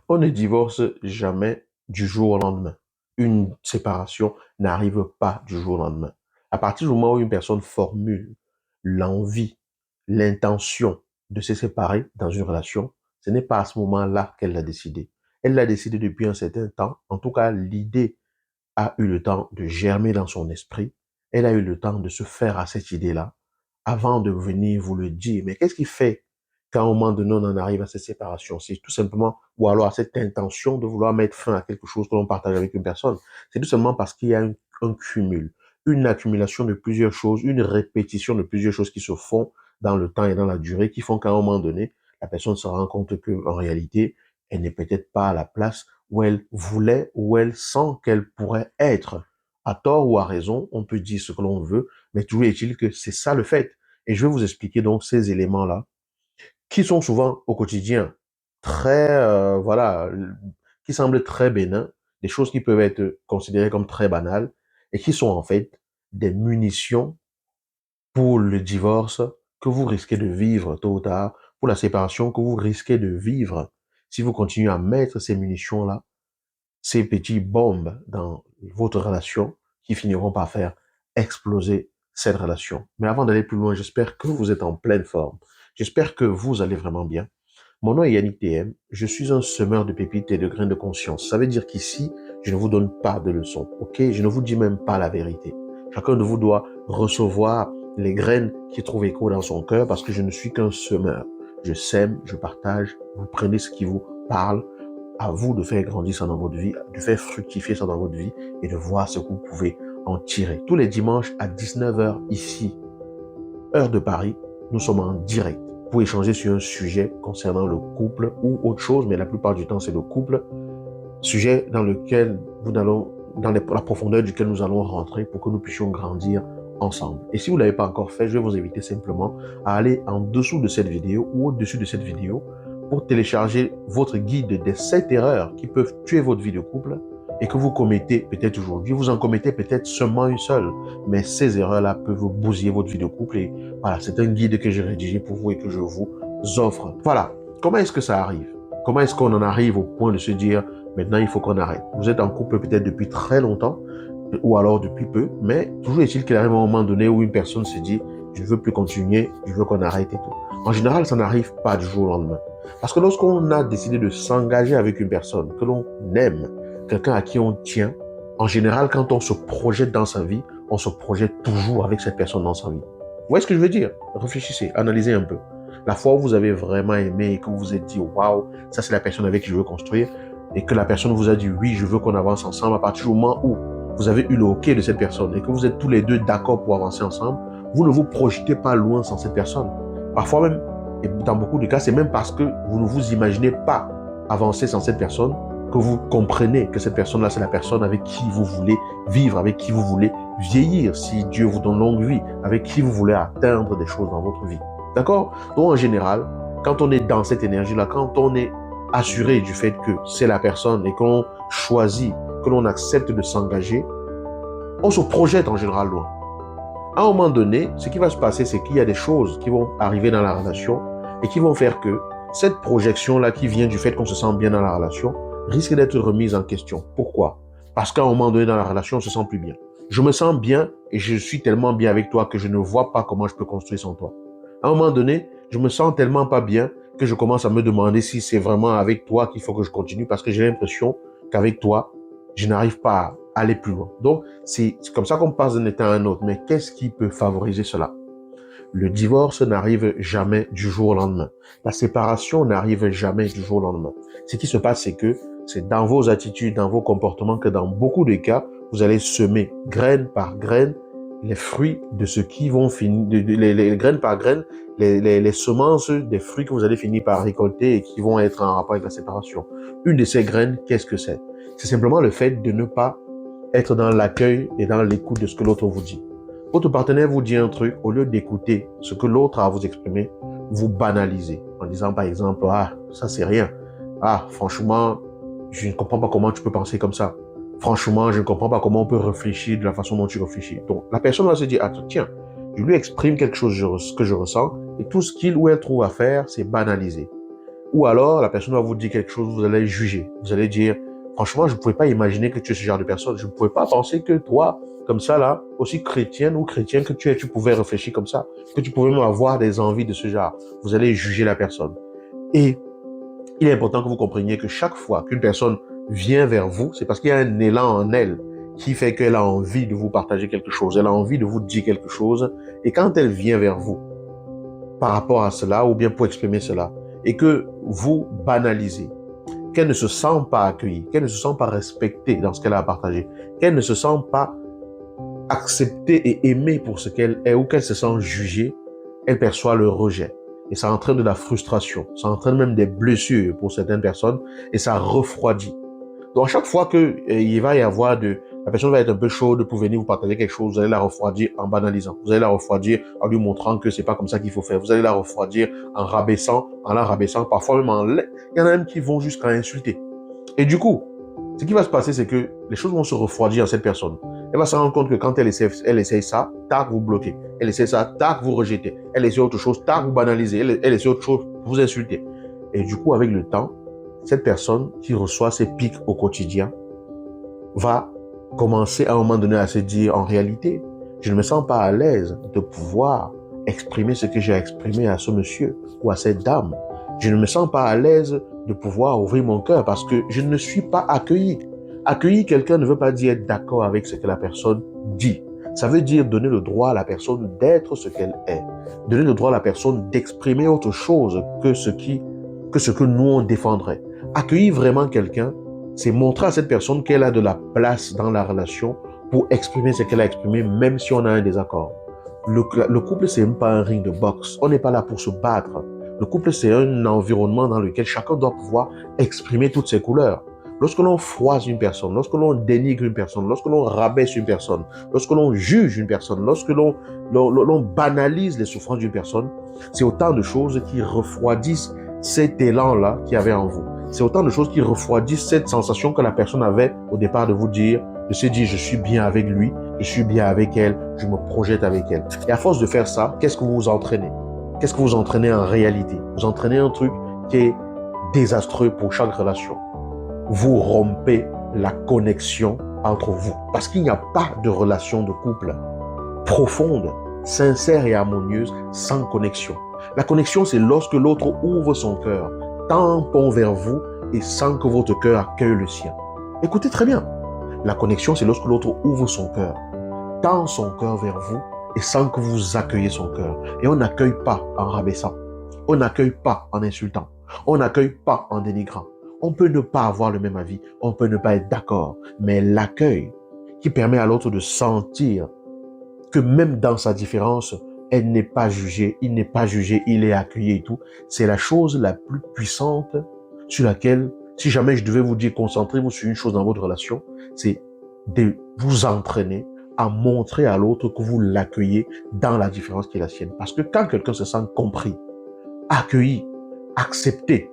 On ne divorce jamais du jour au lendemain. Une séparation n'arrive pas du jour au lendemain. À partir du moment où une personne formule l'envie, l'intention de se séparer dans une relation, ce n'est pas à ce moment-là qu'elle l'a décidé. Elle l'a décidé depuis un certain temps. En tout cas, l'idée a eu le temps de germer dans son esprit. Elle a eu le temps de se faire à cette idée-là avant de venir vous le dire. Mais qu'est-ce qui fait qu'à un moment donné, on en arrive à cette séparation? C'est tout simplement, ou alors à cette intention de vouloir mettre fin à quelque chose que l'on partage avec une personne. C'est tout simplement parce qu'il y a un cumul, une accumulation de plusieurs choses, une répétition de plusieurs choses qui se font dans le temps et dans la durée, qui font qu'à un moment donné, la personne se rend compte qu'en réalité, elle n'est peut-être pas à la place où elle voulait, où elle sent qu'elle pourrait être. À tort ou à raison, on peut dire ce que l'on veut, mais toujours est-il que c'est ça le fait. Et je vais vous expliquer donc ces éléments-là, qui sont souvent au quotidien très, voilà, qui semblent très bénins, des choses qui peuvent être considérées comme très banales, et qui sont en fait des munitions pour le divorce que vous risquez de vivre tôt ou tard, pour la séparation que vous risquez de vivre si vous continuez à mettre ces munitions-là, ces petites bombes dans votre relation qui finiront par faire exploser cette relation. Mais avant d'aller plus loin, j'espère que vous êtes en pleine forme. J'espère que vous allez vraiment bien. Mon nom est Yannick TM. Je suis un semeur de pépites et de grains de conscience. Ça veut dire qu'ici, je ne vous donne pas de leçons, ok? Je ne vous dis même pas la vérité. Chacun de vous doit recevoir les graines qui trouvent écho dans son cœur parce que je ne suis qu'un semeur. Je sème, je partage, vous prenez ce qui vous parle, à vous de faire grandir ça dans votre vie, de faire fructifier ça dans votre vie et de voir ce que vous pouvez en tirer. Tous les dimanches à 19h ici, heure de Paris, nous sommes en direct pour échanger sur un sujet concernant le couple ou autre chose, mais la plupart du temps c'est le couple, sujet dans lequel nous allons, dans la profondeur duquel nous allons rentrer pour que nous puissions grandir ensemble. Et si vous ne l'avez pas encore fait, je vais vous inviter simplement à aller en dessous de cette vidéo ou au-dessus de cette vidéo pour télécharger votre guide des 7 erreurs qui peuvent tuer votre vie de couple et que vous commettez peut-être aujourd'hui. Vous en commettez peut-être seulement une seule, mais ces erreurs-là peuvent vous bousiller votre vie de couple. Et voilà, c'est un guide que j'ai rédigé pour vous et que je vous offre. Voilà, comment est-ce que ça arrive? Comment est-ce qu'on en arrive au point de se dire, maintenant il faut qu'on arrête? Vous êtes en couple peut-être depuis très longtemps, ou alors depuis peu, mais toujours est-il qu'il arrive un moment donné où une personne se dit, je ne veux plus continuer, je veux qu'on arrête et tout. En général, ça n'arrive pas du jour au lendemain. Parce que lorsqu'on a décidé de s'engager avec une personne que l'on aime, quelqu'un à qui on tient, en général, quand on se projette dans sa vie, on se projette toujours avec cette personne dans sa vie. Vous voyez ce que je veux dire? Réfléchissez, analysez un peu. La fois où vous avez vraiment aimé et que vous vous êtes dit, waouh, ça c'est la personne avec qui je veux construire, et que la personne vous a dit, oui, je veux qu'on avance ensemble, à partir du moment où vous avez eu le OK de cette personne et que vous êtes tous les deux d'accord pour avancer ensemble, vous ne vous projetez pas loin sans cette personne. Parfois même, et dans beaucoup de cas, c'est même parce que vous ne vous imaginez pas avancer sans cette personne que vous comprenez que cette personne-là, c'est la personne avec qui vous voulez vivre, avec qui vous voulez vieillir, si Dieu vous donne longue vie, avec qui vous voulez atteindre des choses dans votre vie. D'accord? Donc, en général, quand on est dans cette énergie-là, quand on est assuré du fait que c'est la personne et qu'on choisit, que l'on accepte de s'engager, on se projette en général loin. À un moment donné, ce qui va se passer, c'est qu'il y a des choses qui vont arriver dans la relation et qui vont faire que cette projection-là qui vient du fait qu'on se sent bien dans la relation risque d'être remise en question. Pourquoi? Parce qu'à un moment donné dans la relation, on se sent plus bien. Je me sens bien et je suis tellement bien avec toi que je ne vois pas comment je peux construire sans toi. À un moment donné, je me sens tellement pas bien que je commence à me demander si c'est vraiment avec toi qu'il faut que je continue parce que j'ai l'impression qu'avec toi, je n'arrive pas à aller plus loin. Donc, c'est comme ça qu'on passe d'un état à un autre. Mais qu'est-ce qui peut favoriser cela? Le divorce n'arrive jamais du jour au lendemain. La séparation n'arrive jamais du jour au lendemain. Ce qui se passe, c'est que c'est dans vos attitudes, dans vos comportements que dans beaucoup de cas, vous allez semer graine par graine les fruits de ce qui vont finir, les graines par graines, les semences des fruits que vous allez finir par récolter et qui vont être en rapport avec la séparation. Une de ces graines, qu'est-ce que c'est? C'est simplement le fait de ne pas être dans l'accueil et dans l'écoute de ce que l'autre vous dit. Votre partenaire vous dit un truc, au lieu d'écouter ce que l'autre a à vous exprimer, vous banalisez en disant par exemple, ah, ça c'est rien. Ah, franchement, je ne comprends pas comment tu peux penser comme ça. Franchement, je ne comprends pas comment on peut réfléchir de la façon dont tu réfléchis. Donc, la personne va se dire, ah, tiens, je lui exprime quelque chose que je ressens et tout ce qu'il ou elle trouve à faire, c'est banaliser. Ou alors, la personne va vous dire quelque chose, vous allez juger. Vous allez dire, franchement, je ne pouvais pas imaginer que tu es ce genre de personne. Je ne pouvais pas penser que toi, comme ça, là, aussi chrétienne ou chrétien que tu es, tu pouvais réfléchir comme ça, que tu pouvais même avoir des envies de ce genre. Vous allez juger la personne. Et il est important que vous compreniez que chaque fois qu'une personne vient vers vous, c'est parce qu'il y a un élan en elle qui fait qu'elle a envie de vous partager quelque chose, elle a envie de vous dire quelque chose. Et quand elle vient vers vous par rapport à cela, ou bien pour exprimer cela, et que vous banalisez, qu'elle ne se sent pas accueillie, qu'elle ne se sent pas respectée dans ce qu'elle a à partager, qu'elle ne se sent pas acceptée et aimée pour ce qu'elle est, ou qu'elle se sent jugée, elle perçoit le rejet. Et ça entraîne de la frustration, ça entraîne même des blessures pour certaines personnes, et ça refroidit. Donc, à chaque fois que il va y avoir la personne va être un peu chaude pour venir vous partager quelque chose, vous allez la refroidir en banalisant. Vous allez la refroidir en lui montrant que c'est pas comme ça qu'il faut faire. Vous allez la refroidir en la rabaissant, parfois même il y en a même qui vont jusqu'à insulter. Et du coup, ce qui va se passer, c'est que les choses vont se refroidir en cette personne. Elle va se rendre compte que quand elle essaie ça, tac, vous bloquez. Elle essaie ça, tac, vous rejetez. Elle essaie autre chose, tac, vous banalisez. Elle essaie autre chose, vous insultez. Et du coup, avec le temps, cette personne qui reçoit ces pics au quotidien va commencer à un moment donné à se dire, en réalité, je ne me sens pas à l'aise de pouvoir exprimer ce que j'ai exprimé à ce monsieur ou à cette dame. Je ne me sens pas à l'aise de pouvoir ouvrir mon cœur parce que je ne suis pas accueilli. Accueillir quelqu'un ne veut pas dire être d'accord avec ce que la personne dit. Ça veut dire donner le droit à la personne d'être ce qu'elle est. Donner le droit à la personne d'exprimer autre chose que ce que nous on défendrait. Accueillir vraiment quelqu'un, c'est montrer à cette personne qu'elle a de la place dans la relation pour exprimer ce qu'elle a exprimé, même si on a un désaccord. Le couple, c'est même pas un ring de boxe. On n'est pas là pour se battre. Le couple, c'est un environnement dans lequel chacun doit pouvoir exprimer toutes ses couleurs. Lorsque l'on froisse une personne, lorsque l'on dénigre une personne, lorsque l'on rabaisse une personne, lorsque l'on juge une personne, lorsque l'on banalise les souffrances d'une personne, c'est autant de choses qui refroidissent cet élan-là qu'il y avait en vous. C'est autant de choses qui refroidissent cette sensation que la personne avait au départ de vous dire, de se dire, je suis bien avec lui, je suis bien avec elle, je me projette avec elle. Et à force de faire ça, qu'est-ce que vous vous entraînez? Qu'est-ce que vous entraînez en réalité? Vous entraînez un truc qui est désastreux pour chaque relation. Vous rompez la connexion entre vous. Parce qu'il n'y a pas de relation de couple profonde, sincère et harmonieuse sans connexion. La connexion, c'est lorsque l'autre ouvre son cœur, tend un pont vers vous et sent que votre cœur accueille le sien. Écoutez très bien. La connexion, c'est lorsque l'autre ouvre son cœur, tend son cœur vers vous et sent que vous accueillez son cœur. Et on n'accueille pas en rabaissant. On n'accueille pas en insultant. On n'accueille pas en dénigrant. On peut ne pas avoir le même avis. On peut ne pas être d'accord. Mais l'accueil qui permet à l'autre de sentir que même dans sa différence, elle n'est pas jugée, il n'est pas jugé, il est accueilli et tout. C'est la chose la plus puissante sur laquelle, si jamais je devais vous dire, concentrez-vous sur une chose dans votre relation, c'est de vous entraîner à montrer à l'autre que vous l'accueillez dans la différence qui est la sienne. Parce que quand quelqu'un se sent compris, accueilli, accepté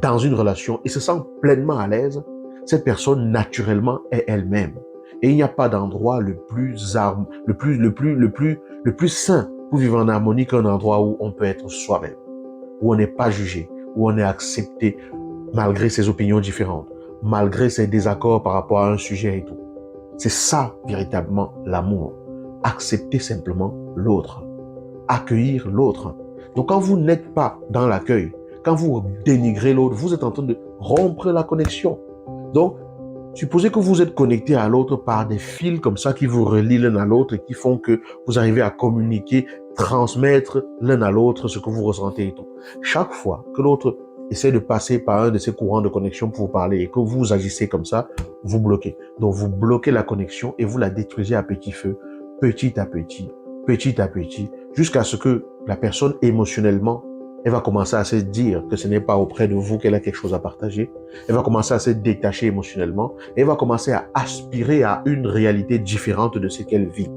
dans une relation et se sent pleinement à l'aise, cette personne naturellement est elle-même. Et il n'y a pas d'endroit le plus sain pour vivre en harmonie qu'un endroit où on peut être soi-même, où on n'est pas jugé, où on est accepté malgré ses opinions différentes, malgré ses désaccords par rapport à un sujet et tout. C'est ça véritablement l'amour. Accepter simplement l'autre, accueillir l'autre. Donc quand vous n'êtes pas dans l'accueil, quand vous dénigrez l'autre, vous êtes en train de rompre la connexion. Donc, supposez que vous êtes connecté à l'autre par des fils comme ça qui vous relient l'un à l'autre et qui font que vous arrivez à communiquer, transmettre l'un à l'autre ce que vous ressentez et tout. Chaque fois que l'autre essaie de passer par un de ces courants de connexion pour vous parler et que vous agissez comme ça, vous bloquez. Donc, vous bloquez la connexion et vous la détruisez à petit feu, petit à petit, jusqu'à ce que la personne émotionnellement, elle va commencer à se dire que ce n'est pas auprès de vous qu'elle a quelque chose à partager. Elle va commencer à se détacher émotionnellement. Elle va commencer à aspirer à une réalité différente de ce qu'elle vit.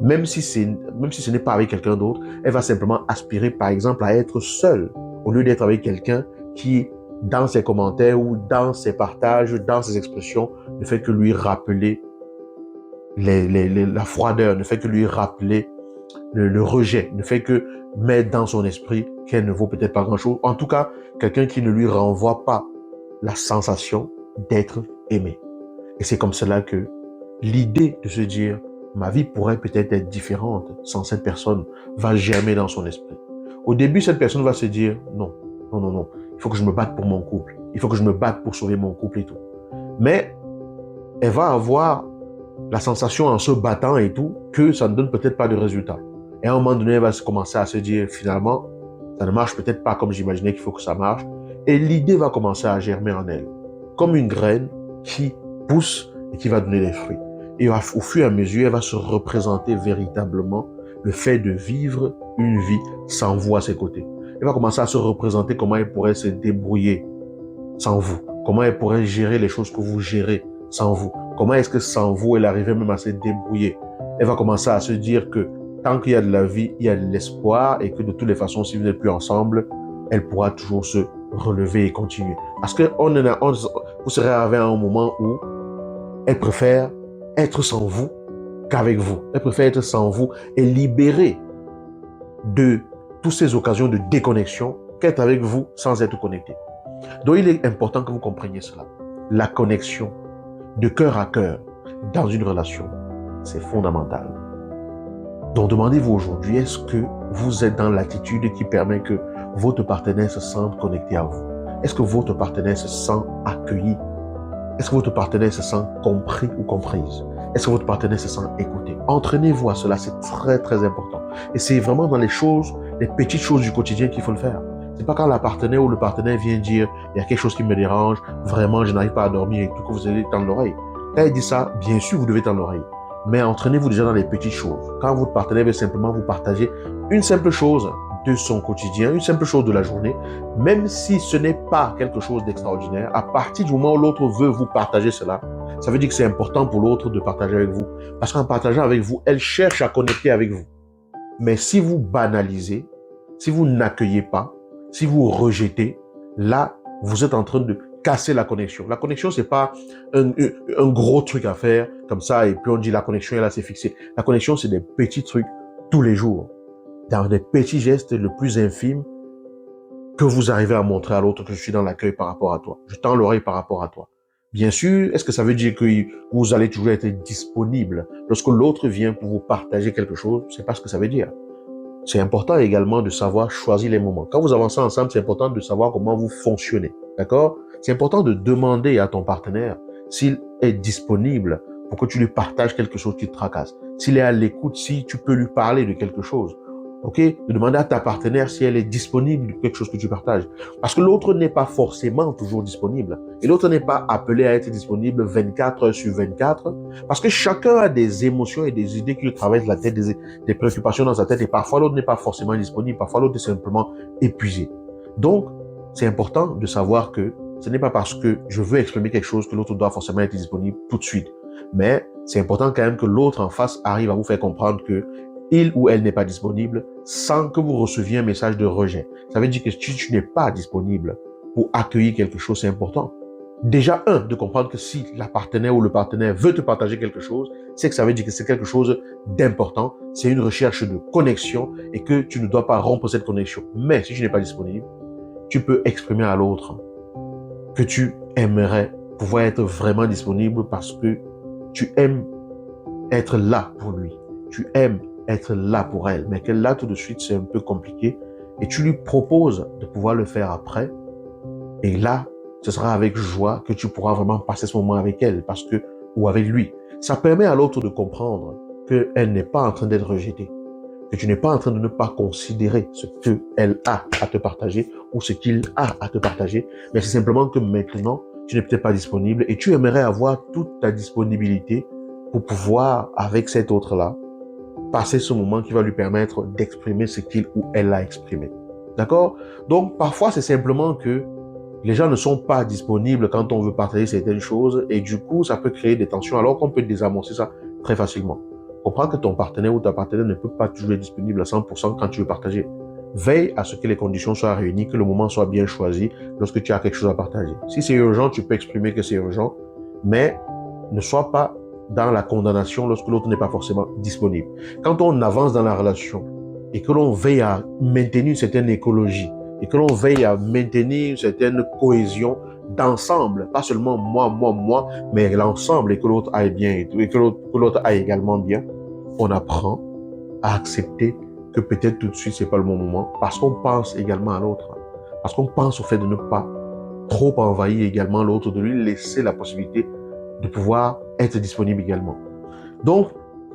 Même si ce n'est pas avec quelqu'un d'autre, elle va simplement aspirer, par exemple, à être seule au lieu d'être avec quelqu'un qui, dans ses commentaires ou dans ses partages, dans ses expressions, ne fait que lui rappeler la froideur, ne fait que lui rappeler le rejet ne fait que mettre dans son esprit qu'elle ne vaut peut-être pas grand-chose. En tout cas, quelqu'un qui ne lui renvoie pas la sensation d'être aimé. Et c'est comme cela que l'idée de se dire ma vie pourrait peut-être être différente sans cette personne va germer dans son esprit. Au début, cette personne va se dire non, non, non, non, il faut que je me batte pour mon couple, il faut que je me batte pour sauver mon couple et tout. Mais elle va avoir la sensation en se battant et tout que ça ne donne peut-être pas de résultat. Et à un moment donné, elle va commencer à se dire finalement, ça ne marche peut-être pas comme j'imaginais qu'il faut que ça marche. Et l'idée va commencer à germer en elle, comme une graine qui pousse et qui va donner des fruits. Et au fur et à mesure, elle va se représenter véritablement le fait de vivre une vie sans vous à ses côtés. Elle va commencer à se représenter comment elle pourrait se débrouiller sans vous, comment elle pourrait gérer les choses que vous gérez sans vous, comment est-ce que sans vous, elle arrivait même à se débrouiller. Elle va commencer à se dire que tant qu'il y a de la vie, il y a de l'espoir et que de toutes les façons, si vous n'êtes plus ensemble, elle pourra toujours se relever et continuer. Parce que vous serez arrivé à un moment où elle préfère être sans vous qu'avec vous. Elle préfère être sans vous et libérée de toutes ces occasions de déconnexion qu'être avec vous sans être connecté. Donc, il est important que vous compreniez cela. La connexion de cœur à cœur dans une relation, c'est fondamental. Donc, demandez-vous aujourd'hui, est-ce que vous êtes dans l'attitude qui permet que votre partenaire se sente connecté à vous? Est-ce que votre partenaire se sent accueilli? Est-ce que votre partenaire se sent compris ou comprise? Est-ce que votre partenaire se sent écouté? Entraînez-vous à cela, c'est très très important. Et c'est vraiment dans les choses, les petites choses du quotidien qu'il faut le faire. C'est pas quand la partenaire ou le partenaire vient dire il y a quelque chose qui me dérange, vraiment je n'arrive pas à dormir et tout que vous allez tendre l'oreille. Quand il dit ça, bien sûr vous devez tendre l'oreille. Mais entraînez-vous déjà dans les petites choses. Quand votre partenaire veut simplement vous partager une simple chose de son quotidien, une simple chose de la journée, même si ce n'est pas quelque chose d'extraordinaire, à partir du moment où l'autre veut vous partager cela, ça veut dire que c'est important pour l'autre de partager avec vous. Parce qu'en partageant avec vous, elle cherche à connecter avec vous. Mais si vous banalisez, si vous n'accueillez pas, si vous rejetez, là, vous êtes en train de casser la connexion. La connexion, c'est pas un gros truc à faire comme ça et puis on dit la connexion est là, c'est fixé. La connexion, c'est des petits trucs tous les jours, dans des petits gestes le plus infimes que vous arrivez à montrer à l'autre que je suis dans l'accueil par rapport à toi. Je tends l'oreille par rapport à toi. Bien sûr, est-ce que ça veut dire que vous allez toujours être disponible lorsque l'autre vient pour vous partager quelque chose? C'est pas ce que ça veut dire. C'est important également de savoir choisir les moments. Quand vous avancez ensemble, c'est important de savoir comment vous fonctionnez. D'accord? C'est important de demander à ton partenaire s'il est disponible pour que tu lui partages quelque chose qui te tracasse. S'il est à l'écoute, si tu peux lui parler de quelque chose. OK? De demander à ta partenaire si elle est disponible de quelque chose que tu partages. Parce que l'autre n'est pas forcément toujours disponible. Et l'autre n'est pas appelé à être disponible 24 heures sur 24. Parce que chacun a des émotions et des idées qui lui traversent la tête, des préoccupations dans sa tête. Et parfois, l'autre n'est pas forcément disponible. Parfois, l'autre est simplement épuisé. Donc, c'est important de savoir que ce n'est pas parce que je veux exprimer quelque chose que l'autre doit forcément être disponible tout de suite. Mais c'est important quand même que l'autre en face arrive à vous faire comprendre que il ou elle n'est pas disponible sans que vous receviez un message de rejet. Ça veut dire que si tu n'es pas disponible pour accueillir quelque chose, c'est important. Déjà, de comprendre que si la partenaire ou le partenaire veut te partager quelque chose, c'est que ça veut dire que c'est quelque chose d'important. C'est une recherche de connexion et que tu ne dois pas rompre cette connexion. Mais si tu n'es pas disponible, tu peux exprimer à l'autre que tu aimerais pouvoir être vraiment disponible parce que tu aimes être là pour lui. Tu aimes être là pour elle, mais qu'elle là tout de suite, c'est un peu compliqué. Et tu lui proposes de pouvoir le faire après. Et là, ce sera avec joie que tu pourras vraiment passer ce moment avec elle ou avec lui. Ça permet à l'autre de comprendre qu'elle n'est pas en train d'être rejetée, que tu n'es pas en train de ne pas considérer ce qu'elle a à te partager ou ce qu'il a à te partager, mais c'est simplement que maintenant, tu n'es peut-être pas disponible et tu aimerais avoir toute ta disponibilité pour pouvoir, avec cet autre-là, passer ce moment qui va lui permettre d'exprimer ce qu'il ou elle a exprimé. D'accord? Donc, parfois, c'est simplement que les gens ne sont pas disponibles quand on veut partager certaines choses et du coup, ça peut créer des tensions alors qu'on peut désamorcer ça très facilement. Comprends que ton partenaire ou ta partenaire ne peut pas toujours être disponible à 100% quand tu veux partager. Veille à ce que les conditions soient réunies, que le moment soit bien choisi lorsque tu as quelque chose à partager. Si c'est urgent, tu peux exprimer que c'est urgent, mais ne sois pas dans la condamnation lorsque l'autre n'est pas forcément disponible. Quand on avance dans la relation et que l'on veille à maintenir une certaine écologie et que l'on veille à maintenir une certaine cohésion d'ensemble, pas seulement moi, mais l'ensemble et que l'autre aille bien et que l'autre aille également bien, on apprend à accepter que peut-être tout de suite c'est pas le bon moment parce qu'on pense également à l'autre, parce qu'on pense au fait de ne pas trop envahir également l'autre, de lui laisser la possibilité de pouvoir être disponible également. Donc,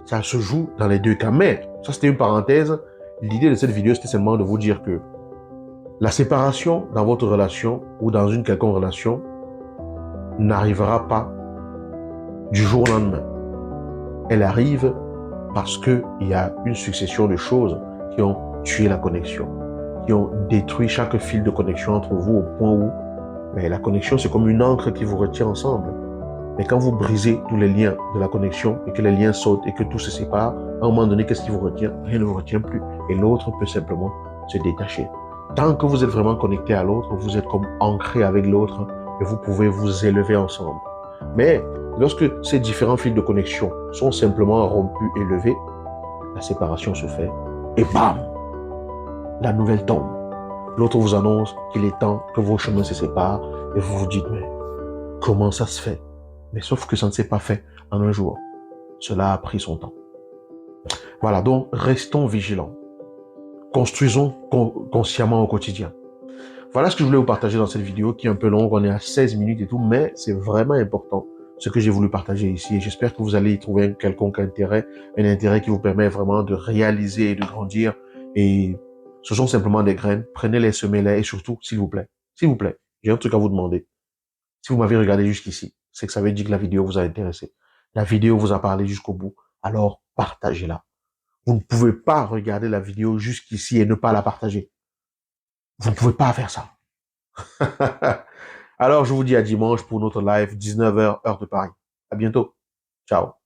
ça se joue dans les deux cas. Mais, ça c'était une parenthèse. L'idée de cette vidéo, c'était seulement de vous dire que la séparation dans votre relation ou dans une quelconque relation n'arrivera pas du jour au lendemain. Elle arrive parce qu'il y a une succession de choses qui ont tué la connexion, qui ont détruit chaque fil de connexion entre vous au point où la connexion, c'est comme une encre qui vous retient ensemble. Mais quand vous brisez tous les liens de la connexion et que les liens sautent et que tout se sépare, à un moment donné, qu'est-ce qui vous retient? Rien ne vous retient plus. Et l'autre peut simplement se détacher. Tant que vous êtes vraiment connecté à l'autre, vous êtes comme ancré avec l'autre et vous pouvez vous élever ensemble. Mais lorsque ces différents fils de connexion sont simplement rompus et levés, la séparation se fait et bam, la nouvelle tombe. L'autre vous annonce qu'il est temps que vos chemins se séparent et vous vous dites, mais comment ça se fait? Mais sauf que ça ne s'est pas fait en un jour. Cela a pris son temps. Voilà, donc restons vigilants. Construisons consciemment au quotidien. Voilà ce que je voulais vous partager dans cette vidéo qui est un peu longue, on est à 16 minutes et tout, mais c'est vraiment important ce que j'ai voulu partager ici et j'espère que vous allez y trouver un quelconque intérêt, un intérêt qui vous permet vraiment de réaliser et de grandir. Et ce sont simplement des graines, prenez-les, semez-les et surtout, s'il vous plaît, j'ai un truc à vous demander. Si vous m'avez regardé jusqu'ici, c'est que ça veut dire que la vidéo vous a intéressé. La vidéo vous a parlé jusqu'au bout. Alors, partagez-la. Vous ne pouvez pas regarder la vidéo jusqu'ici et ne pas la partager. Vous ne pouvez pas faire ça. Alors, je vous dis à dimanche pour notre live, 19h, heure de Paris. À bientôt. Ciao.